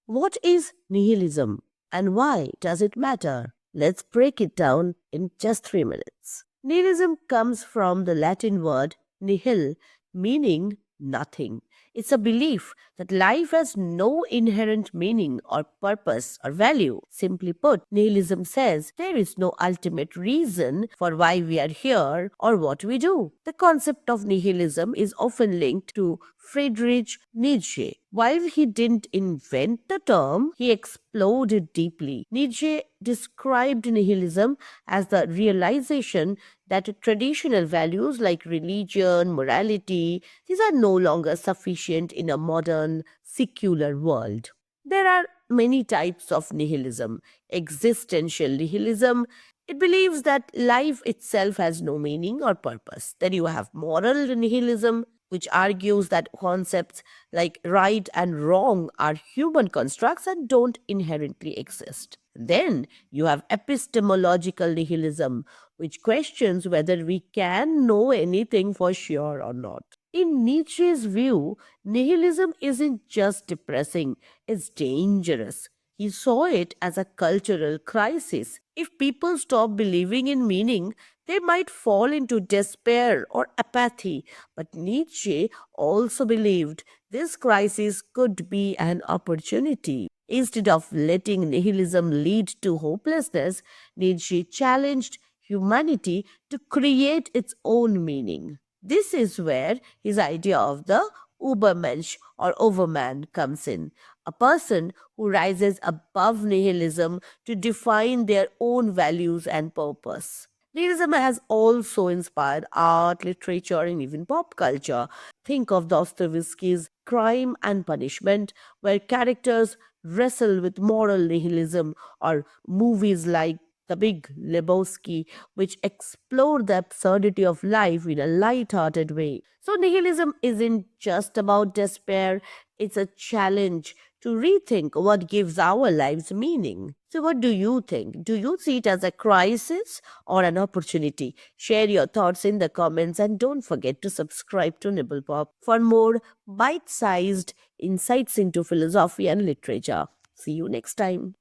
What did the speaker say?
What is nihilism and why does it matter? Let's break it down in just 3 minutes. Nihilism comes from the Latin word nihil, meaning nothing. It's a belief that life has no inherent meaning or purpose or value. Simply put, nihilism says there is no ultimate reason for why we are here or what we do. The concept of nihilism is often linked to Friedrich Nietzsche. While he didn't invent the term, he explored it deeply. Nietzsche described nihilism as the realization that traditional values like religion, morality, these are no longer sufficient in a modern, secular world. There are many types of nihilism. Existential nihilism, it believes that life itself has no meaning or purpose. Then you have moral nihilism, which argues that concepts like right and wrong are human constructs and don't inherently exist. Then you have epistemological nihilism, which questions whether we can know anything for sure or not. In Nietzsche's view, nihilism isn't just depressing, it's dangerous. He saw it as a cultural crisis. If people stop believing in meaning, they might fall into despair or apathy. But Nietzsche also believed this crisis could be an opportunity. Instead of letting nihilism lead to hopelessness, Nietzsche challenged humanity to create its own meaning. This is where his idea of the Ubermensch or overman comes in, a person who rises above nihilism to define their own values and purpose. Nihilism has also inspired art, literature, and even pop culture. Think of Dostoevsky's Crime and Punishment, where characters wrestle with moral nihilism, or movies like The Big Lebowski, which explore the absurdity of life in a light-hearted way. So nihilism isn't just about despair, it's a challenge to rethink what gives our lives meaning. So what do you think? Do you see it as a crisis or an opportunity? Share your thoughts in the comments and don't forget to subscribe to Nibble Pop for more bite-sized insights into philosophy and literature. See you next time.